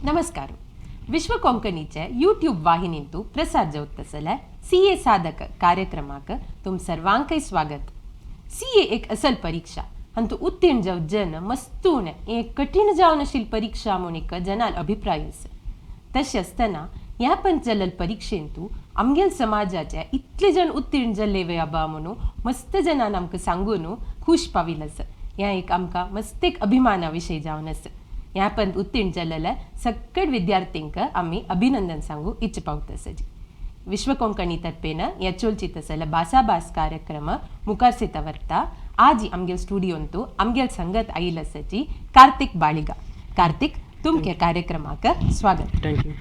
नमस्कार. विश्व कोंकणीचे यूट्यूब वाहिनींतू प्रसार जावतसले CA साधक कार्यक्रमाक तुम सर्वांकय स्वागत. CA एक असल परीक्षा अंतु उत्तीर्ण जाव जन मस्तून एक कठीण जावन आशिल्ली परीक्षा म्हणून जनाल अभिप्राय आसा. तशें आसतना ह्या पण चलल परीक्षेंतू आमगेल समाजाचे इतले जण उत्तीर्ण जाल्ले वेबा म्हणून मस्त जनान आमकां सांगून खुश पाविल आसा. ह्या एक आमकां मस्त एक अभिमाना विशय जावन आसा. ह्या पण उत्तीर्ण जाल्ल्या सगळ्या विद्यार्थ्यांक आम्ही अभिनंदन सांगू इच्छ पावत आसाजी. विश्व कोंकणी तर्फेन ह्या चलचित आसल्या भासाभास कार्यक्रम मुखार सेता व्हरता. आज आमगेल स्टुडियोंतू आमगेल संगत आयिल्ल आसाची कार्तिक बाळिगा. कार्तिक, तुमच्या कार्यक्रमाक स्वागत. थँक्यू.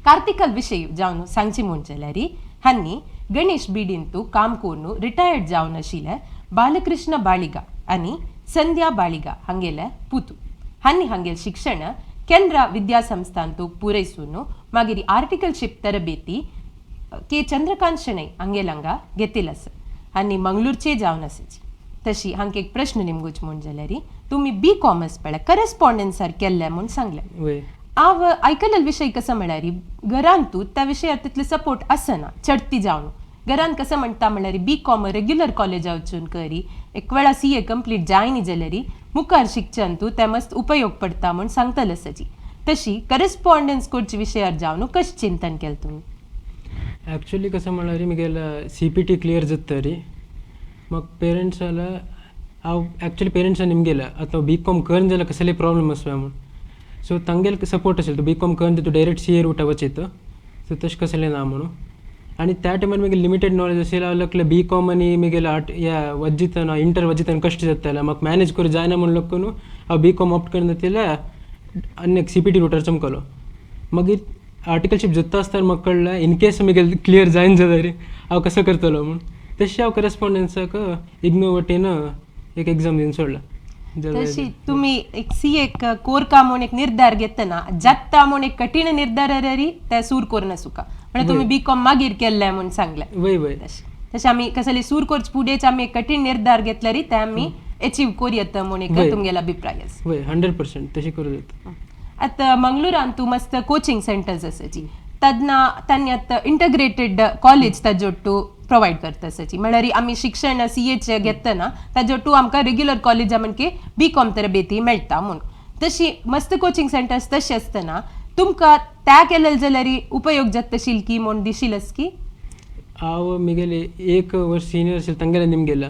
कार्तिकल विषय जावन सांगची म्हूण जाल्यार हांनी गणेश बिडींतू काम करून रिटायर्ड जावन आशिल्ले बालकृष्ण बाळिगा आनी संध्या बाळिगा हांगेले पुतू. हांनी हांगेल शिक्षण केंद्र विद्यासंस्थांतू पुरयसून मागीर आर्टिकलशिप तरबेती के चंद्रकांत शणै हांगेलांगा घेतिल्लो आसा आनी मंगळूरचे जावन आसाची. तशी हांकां एक प्रश्न निमगूच म्हूण जाल्यार तुमी B.Com पळय करस्पॉन्डन्सार केल्ले म्हूण सांगले. हांव आयकलेलो विशय कसो म्हळ्यार घरांतू त्या विशयार तितले सपोर्ट आसना चडती जावन. घरान कसं म्हणटा म्हळ्यार B.Com रेग्युलर कॉलेजा वचून करी एक वेळा CA कंप्लीट जायनी जाल्यार मुखार शिक्षण तू ते मस्त उपयोग पडटा म्हूण सांगतले आसाची. तशी करस्पॉन्डन्स करचे विशयार जावन कशें चिंतन केलें तुमी? ॲक्च्युली कसं म्हळ्यार मुगेला CPT क्लियर जाता तरी मग पेरेंट्स जाल्यार हांव ॲक्च्युली पेरेंट्सान निमगेला आतां B.Com करून जाल्यार कसले प्रॉब्लम आसता म्हूण. सो तांगेल सपोर्ट आशिल्लो तूं B.Com करून तूं डायरेक्ट CA रुटा वचयता. सो तशें कसलें ना म्हणून. आणि त्या टायमार मागीर लिमिटेड नॉलेज असेल लागले B.Com आनी मागीर या वज्जितना इंटर वज्जितना कश्ट जाताले म्हाका मॅनेज करूं जायना म्हूण लोकून हांव B.Com ऑप्ट करून जाल्यार आनी एक CPT रुटार चमकलो. मागीर आर्टिकलशिप जाता आसतना म्हाका कळ्ळें इन केस मागीर क्लियर जायना जाल्यार हांव कसो करतलो म्हूण. तशें हांव करस्पॉन्डन्साक इग्नू वटेन एक एग्जाम दिवन सोडला. तशी तुम्ही एक CA कोर का म्हणून एक निर्धार घेतना जाता म्हणून एक कठीण निर्धार ते सूर करून सुका म्हणजे तुम्ही B.Com मागीर केल्ले म्हणून सांगले. वय वय तशें आमी कसले सूर करचे फुडेच आमी एक कठीण निर्धार घेतल्यार ते आमी अचीव करूं येता म्हणून एक तुमगेलो अभिप्राय आसा. वय 100% तशें करूं जाता. आतां मंगळुरान तूं मस्त कोचिंग सेंटर्स आसाची तदना तांणी आतां इंटग्रेटेड कॉलेज ताजोट्टू प्रोवायड करता आसाची. म्हळ्यार आमी शिक्षण CAचे घेतना ताजोट्टू आमकां रेग्युलर कॉलेजा म्हणजे B.Com तरबेती मेळटा म्हणून. तशी मस्त कोचिंग सेंटर्स तशें आसतना तुमकां त्या केलें जाल्यार उपयोग जाता आशिल्ली की म्हूण दिशिल्लस की? हांव मुगेले एक वर्स सिनियर आशिल्लो तांगेले निमगेला.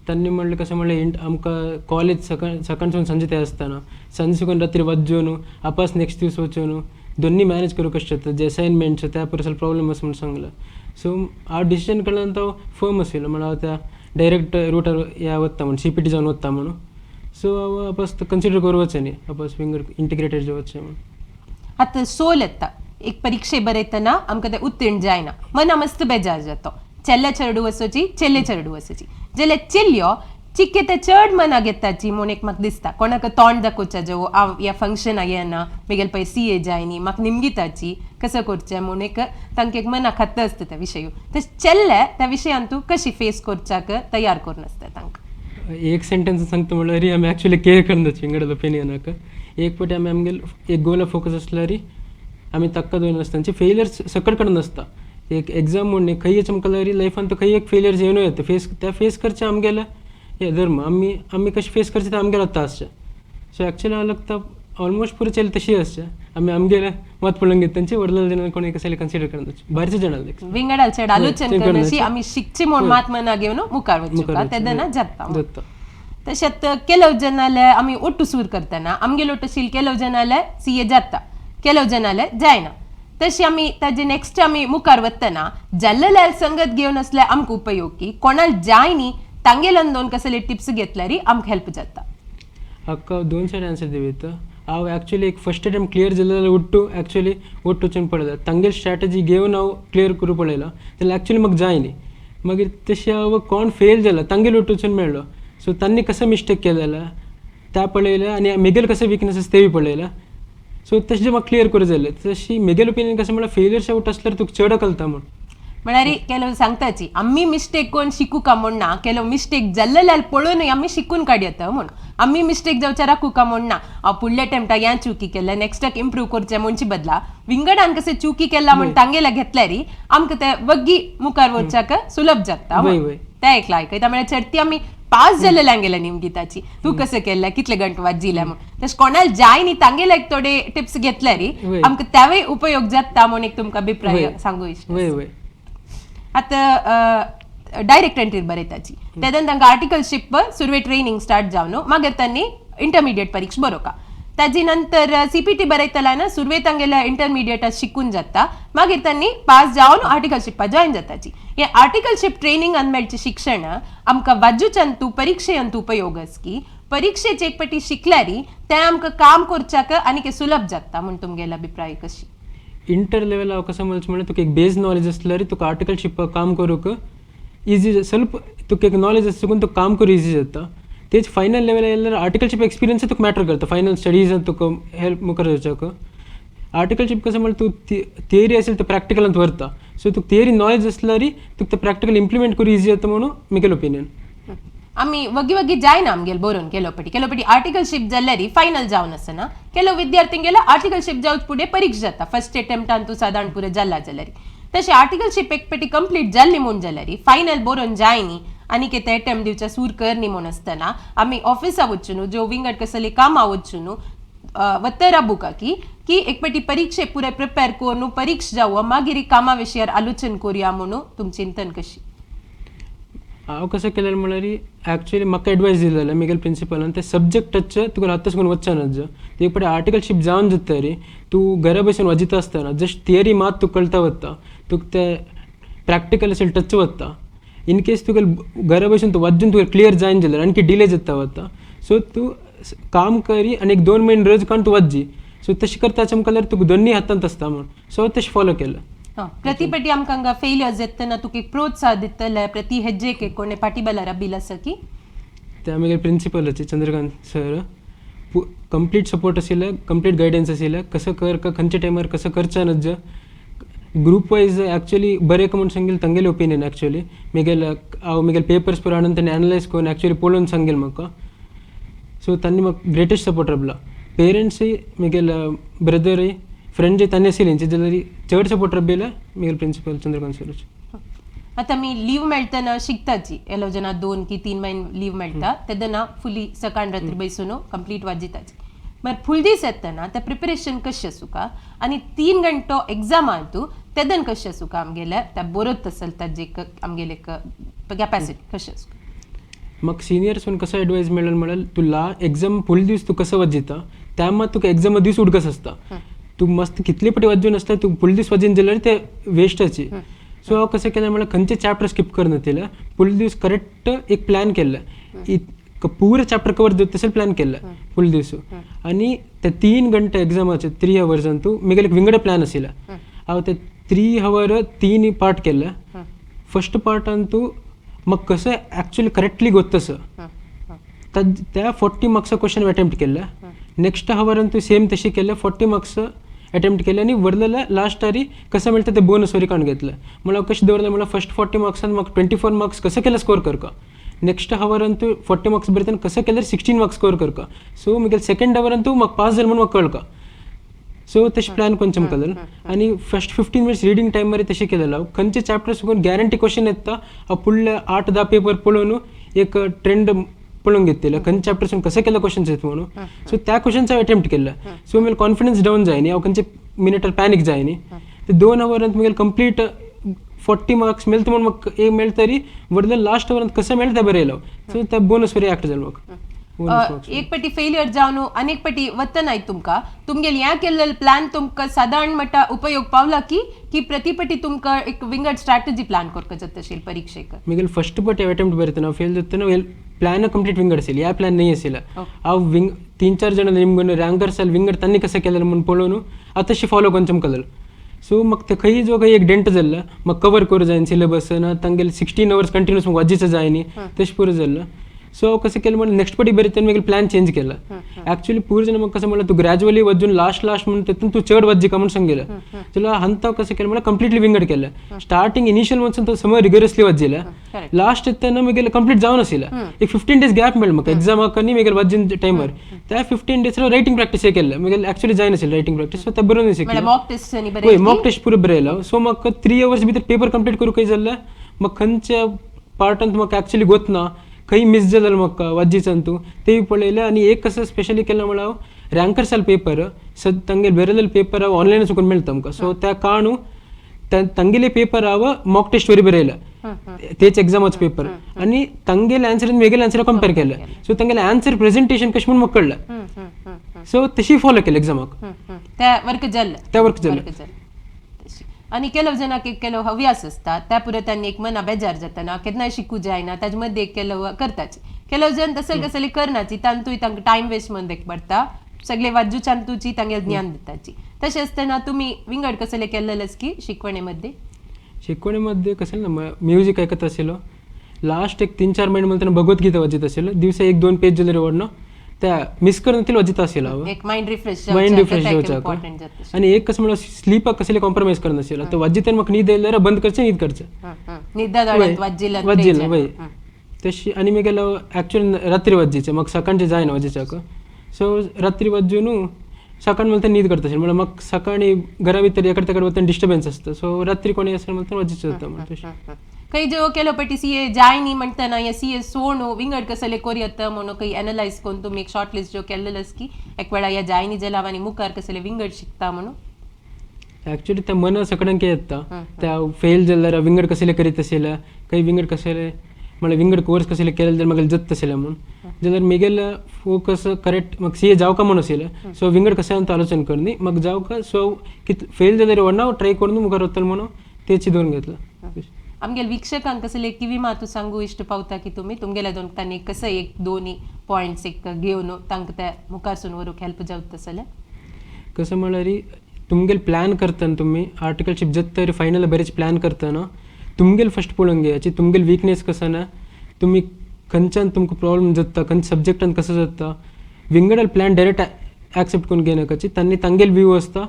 तांणी म्हणलें कसं म्हणलें आमकां कॉलेज सकाळसून संजे ते आसतना संजे सुकून रात्री वचून वापस नेक्स्ट दीस वचून दोन्ही मॅनेज करूं कशें जाता जे असायनमेंट्स त्या परिसल प्रॉब्लम आसा म्हूण सांगला. सो हांव डिसिजन केल्यान तो फर्म आशिल्लो म्हणून हांव त्या डायरेक्ट रुटार ह्या वता म्हणून CPT जावन वता म्हणून. सो हांव वापस कन्सिडर करूं वचनी वापस विंगर इंटिग्रेटेड जे वचचें म्हणून. आतां सोल येता एक परीक्षे बरयतना आमकां ते उत्तीर्ण जायना मना मस्त बेजार जातो. चेल्ले चेडू वचोची चेल्ले चेडू वचोची जाल्यार चेल्यो चिक्के ते चड मना घेताची म्हूण एक म्हाका दिसता. कोणाक तोंड दाखोवच्या जो हांव ह्या फंक्शना येना बेगेल पळय CA जायनी म्हाका निमगिताची कसं करचें म्हूण एक तांकां एक मना खत्त आसता त्या विशयू. तशें चेल्ले त्या विशयान तूं कशी फेस करच्याक तयार करून आसता तांकां? एक सेंटेन्स सांगता म्हळ्यार आमी ॲक्च्युली केअर करनाची इंगडलो ओपिनियनाक. एक फावटी आमी आमगेल एक गोला फोकस आसल्यार आमी ताका दवरून आसता फेलियर्स सकट कडेन आसता. एक एग्जाम म्हूण खंय चमकल्यार लायफान खंय एक फेलियर्स येवनूय येता त्या फेस करचें आमगेलें हे धर्म आमी कशें फेस करचें तें आमगेलें आतां आसचें. सो एक्चुअली हांव लागता ऑलमोस्ट पुरो चेल्ले तशी आसचें आमी आमगेलें मत पळोवन घेता तांचे व्हडले जाणां कोणी कसले कन्सिडर करनात भायरचे जाणां विंगडाल चेड आलोचन करनाची आमी शिकची म्हूण मात मना घेवन मुखार वचूं तेदना जाता. तशेंच केलो जनाले आमी ओट्टू सूर करतना आमगेलो तशील केलो जनाले CA जाता केलो जनाले जायना. तशी आमी ताजे नेक्स्ट आमी मुखार वतना जाल्ले संगत घेवन असले आमकां उपयोगी कोणाल जायनी तांगेलन दोन कसले टिप्स घेतल्यार आमकां हेल्प जाता. हाका दोन सायड आन्सर दिवयता. हांव ॲक्च्युली एक फस्ट अटेम्प्ट क्लियर जालें जाल्यार ओट्टू वचून पळयता तांगेल स्ट्रॅटजी घेवन हांव क्लियर करूं पळयला जाल्यार ॲक्च्युली म्हाका जायनी. मागीर तशें हांव कोण फेल जाला तांगेल ओट्टू वचून मेळ्ळो. सो तांणी कसं मिस्टेक केलेला त्या पळयलें आनी म्हगेल कसं विकनेसीस तेवूय पळयला. सो तशें म्हाका क्लियर करूं जालें. तशी म्हगेल ओपिनियन कसं म्हळ्यार फेलियर्स आउट आसल्यार तुका चड कळटा म्हूण. म्हळ्यार ಕೆಲವು सांगताची आम्ही मिस्टेक कोण शिकू का म्हणना ಕೆಲವು मिस्टेक जाल्लेल्या पळोवन आम्ही शिकून काडयत म्हणून आम्ही मिस्टेक जावच्या राखू का म्हणना फुडल्या टेम्पटाक या चुकी केलं नेक्स्टाक इम्प्रूव्ह करचे म्हणची बदला विंगडान कसे चुकी केला म्हण तांगेला घेतल्या री आमकां ते वग्गी मुखार वरच्याक सुलभ जाता ते ऐकला ऐकयता म्हळ्यार चढती आम्ही पास जाल्लेल्या गेल्या निमगीताची तू कसं केलं कितले गंट वाजिल्या म्हणून तशें कोणाला जाय न्ही तांगेला एक थोडे टिप्स घेतल्या री आमकां त्यावेळी उपयोग जाता म्हणून एक तुमकां अभिप्राय सांगू इच्छिता आता डायरेक्ट एंट्री बरयताची तेदन तांकां आर्टिकलशिप सुरवे ट्रेनिंग स्टार्ट जावन मागीर तांणी इंटरमिडिएट परीक्षा बरोवका ताजी नंतर सीपीटी बरयतला ना सुरवे तांगेल्या इंटरमिडिएटात शिकून जाता मागीर तांणी पास जावन आर्टिकलशिपा जॉइन जाताची हे आर्टिकलशिप ट्रेनिंगान मेळचें शिक्षण आमकां वाजूच्यान तूं परीक्षेयंत उपयोगस की परीक्षेचे एक पटी शिकल्यारी ते आमकां काम करच्याक आनी सुलभ जाता म्हण तुमगेलो अभिप्राय कशी इंटर लेवल हांव कशें म्हणचें म्हळ्यार तुका एक बेज नॉलेज आसल्यार तुका आर्टिकलशिप काम करूंक इजी ಸ್ವಲ್ಪ तुका एक नॉलेज आसतकून तुका काम करूं इजी जाता तेच फायनल लेवल येयल्यार आर्टिकलशिप एक्सपिरियन्स तुका मॅटर करता फायनल स्टडीजांत तुका हेल्प मुखार वचपाक आर्टिकलशिप कशें म्हळ्यार तूं थियरी असेल तर प्रॅक्टिकलांत व्हरता सो तुका थियरी नॉलेज आसल्यार तुका ते प्रॅक्टिकल इम्प्लिमेंट करूं इजी जाता म्हणून म्हगेलें ओपिनियन आम्ही वगी जायना आमगेल बरोवन केलोपटी आर्टिकलशिप जाल्यार फायनल जावन आसना केलो विद्यार्थ्यांगेला आर्टिकलशिप जावच पुढे परीक्षा जाता फर्स्ट अटेम्प्टान तू साधारण पुरे जाल्ला जाल्यार तशें आर्टिकलशिप एक पेटी कंप्लीट जाल्ली म्हूण जाल्यार फायनल बरोवन जायनी आनी ते अटेम्प्ट दिवच्या सूर करनी म्हूण आसतना आमी ऑफिसा वचून जो विंगड कसली कामां वचून वत्तरा बुका की एक पेटी परीक्षे पुरे प्रिपेर करून परीक्षा जावं मागीर कामा विशयार आलोचन करूया म्हणून तुमची चिंतन कशी हांव कशें केलें म्हळ्यार एक्चुअली म्हाका एडवायस दिलेलें म्हगेल्या प्रिंसिपलान ते सब्जेक्टाचे तुका रातस करून वचना एक पटी आर्टिकलशिप जावन जाता रे तूं घरा बसून वाजिता आसतना जस्ट थियरी मात तुका कळटा वता तुका ते प्रॅक्टिकल असेल टच वता इन केस तुका घरा बसून तूं वाजून तुका क्लियर जायन जाल्यार आणखी डिले जाता वता सो तूं काम करी आनी एक 2 महिने रोज काडून तूं वाजी सो तशें करता चमकल्यार तुका दोन्ही हातांत आसता म्हूण सो तशें फॉलो केलं प्रतिपटी आमकां फेलियर्स येतना तुका एक प्रोत्साह दितले प्रति हेजेक एक कोणे पाठीबलार बिल आसा की ते आमगे प्रिंसिपलाचे चंद्रकांत सर कंप्लीट सपोर्ट आशिल्ले कंप्लीट गायडन्स आशिल्ले कसं कर खंयच्या टायमार कसं करचें नज ग्रुप वायज एक्चुअली बरें म्हणून सांगेल तांगेलें ओपिनियन एक्चुअली हांव म्हगेले पेपर्स पळोवन आनंद ताणें एनालायज करून एक्चुअली पळोवन सांगेल म्हाका सो तांणी म्हाका ग्रेटेस्ट सपोर्ट राबला पेरंट्सय म्हगेले ब्रदरय फ्रेंड जे तांणी आशिल्ले जाल्यार चड सपोर्ट राबयला म्हगेले प्रिंसिपल चंद्रकांत सर आता मी लीव मेळटना शिकताची एलो जना 2 की 3 महिने लीव मेळटा तेदना फुली सकाळ रात्री बैसून कंप्लीट वाजिताची मग फुल दीस येतना ते प्रिपरेशन कशें आसूं आनी 3 घंटो एग्जाम तू तेदन कशें आसूं आमगेले त्या बरोत असेल ताजे आमगेले कॅपॅसिटी कशें आसूं म्हाका सिनियर्सून कसो एडवायस मेळ्ळो म्हळ्यार तूं एग्जाम फूल दीस तूं कसो वाजिता त्या मात तुका एग्जामा दीस उडकस आसता तूं मस्त कितले पटी वाजून आसता तूं फूल दीस वाजीन जाल्यार ते वेस्टाची सो हांव कशें केलें म्हळ्यार खंयचे चॅप्टर स्किप करना तेल्या फूल दीस करेक्ट एक प्लॅन केल्ले पूरे चॅप्टर कवर जाता तसो प्लॅन केल्ले फूल दीस आनी ते 3 घंटे एग्जामाचे 3 हवर्सान तूं म्हगेले विंगडे प्लॅन आशिल्ले हांव ते 3 हवर 3 पार्ट केल्ले फर्स्ट पार्टान तूं म्हाका कशें एक्चुअली करेक्टली गोत्तस त्या 40 मार्क्सा क्वेश्चन अटेम्प्ट केल्ले नेक्स्ट हवरान तूं सेम तशी केल्ले 40 मार्क्स अटेम्प्ट केले आनी व्हरलेले लास्ट आरी कशें मेळटा ते बोनस वरी काडून घेतले म्हळ्यार कशें दवरलें म्हळ्यार फर्स्ट 40 मार्क्सान म्हाका 24 मार्क्स कशें केलें स्कोर करका नेक्स्ट हवरान तूं 40 मार्क्स बरयतना कशें केल्यार 16 मार्क्स स्कोर करका सो म्हगेले सेकंड हवरान तूं म्हाका पास जालें म्हणून म्हाका कळका सो तशें प्लॅन कोण केलें आनी फर्स्ट 15 मिनिट्स रिडींग टायम मरे तशें केलेलो हांव खंयचे चॅप्टर सुकून गॅरंटी क्वेश्चन येता हांव फुडले 8-10 पेपर पळोवन एक ट्रेंड पळोवन घेतलेलं खंयचे चॅप्टरसून कशें केलें क्वेश्चन्स येता म्हणून सो त्या क्वेश्चन्स अटेम्प्ट केले सो म्हगेलो कॉन्फिडन्स डावन जाय न्ही हांव खंयचे मिनिटार पॅनीक जाय न्ही ते 2 हवरांत म्हगेले कंप्लीट 40 मार्क्स मेळटा म्हणून म्हाका एक मेळटा तरी व्हरलें लास्ट हवरांत कशें मेळटा तें बरयलो सो त्या बोनस वरी एक्ट जालें म्हाका एक पटी फेलियर जावन अनेक पटी वतना तुमकां तुमगेले ह्या केल्लेलो प्लॅन तुमकां साधारण मटा उपयोग पावला की प्रतिपटी तुमकां एक विंगड स्ट्रॅटेजी प्लॅन करता जाता आशिल्ली परीक्षेक म्हगेले फर्स्ट पटी अटेम्प्ट बरयतना फेल जातना प्लॅन कंप्लीट विंगड आशिल्ली ह्या प्लॅन नाही आशिल्ला हांव 3-4 जाणां निमगून रँकर्स विंगड तांणी कशें केलें म्हणून पळोवन हांव तशें फॉलो कोण कळलं सो म्हाका ते खंय जो खंय एक डेंट जाल्लो म्हाका कवर करूं जाय सिलेबस ना तांगेले 16 अवर्स कंटिन्यूस म्हाका वाजीचं जाय न्ही तशें पुरो जाल्लो सो कसं केलं म्हणून नेक्स्ट पटी बरेच मी प्लॅन चेंज केला ऍक्च्युली पूर्ण जण मग कसं म्हणलं तू ग्रॅज्युअली वजून लास्ट म्हणून तिथून तू चढ वज्जी का म्हणून सांगितलं तुला हंता कसं केलं मला कम्प्लिटली विंगड केलं स्टार्टिंग इनिशियल म्हणून तो समोर रिगरसली वज्जीला लास्ट येताना मी गेलं कंप्लीट जाऊन असेल एक 15 days गॅप मिळेल मग एक्झाम हाकनी मी गेलं वज्जीन टाइमवर त्या 15 days रायटिंग प्रॅक्टिस हे केलं मी गेलं ऍक्च्युली जाय नसेल रायटिंग प्रॅक्टिस सो त्या बरोबर शिकलं मॉक टेस्ट पुरे बरेला सो मग 3 hours भितर पेपर कंप्लीट करू काही झालं मग खंयच्या पार्टांत मग ऍक्च्युली गोत ना काही मिस झालं मग वज्जीचं तू ते पळयलं आणि एक कसं स्पेशली केलं म्हणा रँकर्स जाल पेपर ತಂಗೆ ಬೇರೆದಲ್ಲಿ ಪೇಪರ್ ಆನ್ಲೈನ್ ಸುಕೊಂಡು ಮಿಳ್ತ ಅಮ್ಕ ಸೊ त्या काणू ತಂಗೆಲೆ पेपर आव मॉक टेस्ट वरी बरेला तेच एक्झामच पेपर आणि ತಂಗೆले आन्सर आणि वेगळे आन्सर कंपेअर केलं सो ತಂಗೆले आन्सर प्रेझेंटेशन कश म्हणून मकळलं सो तशी फॉलो केलं एक्झामाक त्या वर्क जल्ल आणि ಕೆಲವು ಜನಕ್ಕೆ ಕೆಲವು ಹವ್ಯಾಸ असतात त्या पुढे त्यांनी एक मना बेजार जाताना केदना शिकू जायना त्याच्यामध्ये ಕೆಲವು करताच ಕೆಲವು जण तसं कसली करनाची तांतू तांक टाइम वेस्ट म्हणून देख पडता सगळे वाजू चांतूची तांगे ज्ञान देताची तसे असताना तुम्ही विंगड कसले केलेलंच की शिकवणीमध्ये कसं ना म्युझिक ऐकत असेल लास्ट एक 3-4 महिने मला भगवद्गीता वाजत असेल दिवसा 1-2 पेज जरी ओढणं त्या मिस करून वाजत असेल एक माइंड रिफ्रेश आणि एक कसं मला स्लीप कसले कॉम्प्रोमाइज करणं असेल तर वाजत मग नीद यायला बंद करचं नीद करचं वाजीला वय तशी आणि मी गेलो ऍक्च्युअली रात्री वाजीचे मग सकाळचे जाय ना वाजीच्या सो रात्री वाजून सकाळ मला नीद करत असेल मग सकाळी घरा भितर एकडे तिकडे वरती डिस्टर्बन्स असतं सो रात्री कोणी असेल मला वाजीचं होतं काही जो केलो पटी सीए जाय नी म्हणताना या सीए सोनो विंगड कसले कोरी येतं म्हणून काही एनालाइज करून तुम्ही एक शॉर्ट लिस्ट जो केलेलंच की एक वेळा या जायनी जलावानी मुखार कसले विंगड शिकता म्हणून ऍक्च्युली त्या मन सगळ्यांक येता त्या फेल जाल्यार विंगड कसले करीत असेल काही विंगड कसले मला विंगड कोर्स कसले केले जाल्यार म्हाका जत असेल म्हणून जाल्यार मेगेल फोकस करेक्ट मग सीए जावं का म्हणून असेल सो विंगड कशें आलोचना करनी मग जावं का सो कित फेल जाल्यार व्हडना ट्राय करून मुखार वतलो म्हणून ते चिंतून घेतलं आमगेल वीक्षकांक कसले किवी मातू सांगू इष्ट पावता की तुम्ही तुमगेल्या दोन तांणी कसं एक दोन्ही पॉइंट्स एक घेवन तांकां त्या मुखारसून वरूक हेल्प जावत तसले कसं म्हळ्यार तुमगेल प्लॅन करतना तुम्ही आर्टिकलशिप जत तरी फायनल बरेच प्लॅन करतना तुमगेल फर्स्ट पळोवंक घेवची तुमगेल विकनेस कसं ना तुम्ही खंयच्यान तुमकां प्रॉब्लम जाता खंयच्या सब्जेक्टान कसं जाता विंगडल प्लॅन डायरेक्ट ऍक्सेप्ट करून घेवनाकाची तांणी तांगेल व्यू असता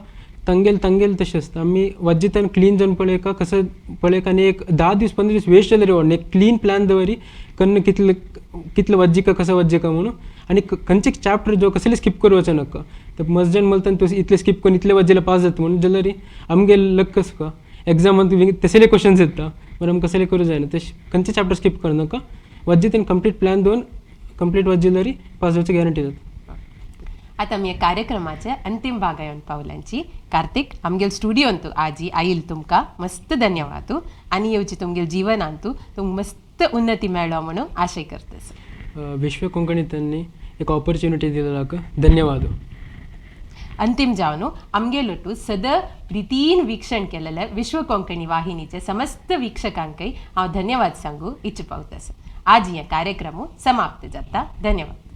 तांगेल तशें असता आमी वाजीतान क्लीन जावन पळयका कसं पळयका आनी एक 10 दीस 15 दीस वेस्ट जाल्यार व्हडना एक क्लीन प्लॅन दवरी कन्न कितलं वाज्जिका कसं वाज्जिका म्हणून आणि खंयचे चॅप्टर जो कसले स्किप करवचो नाका तर मस्टन मला तूं इतले स्किप करून इतले वाजेला पास जाता म्हणून जाल्यार आमगे लक कसं का एक्झामान तसले क्वेश्चन्स येता बरं आमकां कसले करूं जायना तशें खंयचे चॅप्टर स्किप करनाका वाज्जितान कंप्लीट प्लॅन दवरून कंप्लीट वाज्जिल्यार पास जावची गॅरंटी जाता आता मी कार्यक्रमाच्या अंतिम भागा येऊन पावलांची कार्तिक आमगेल स्टुडियोंतू आजी आईल तुमका मस्त धन्यवाद आणि येवची तुमगेल जीवनांतू तुम मस्त उन्नती मेळ्ळो म्हणून आशय करतेस विश्व कोंकणी त्यांनी एक ऑपॉर्च्युनिटी दिलेलाक धन्यवाद अंतिम जावन आमगेलोटू सद रितीन वीक्षण केलेल्या विश्व कोंकणी वाहिनीचे समस्त वीक्षकांकय हांव धन्यवाद सांगू इच्छ पावतस आज या कार्यक्रम समाप्त जाता धन्यवाद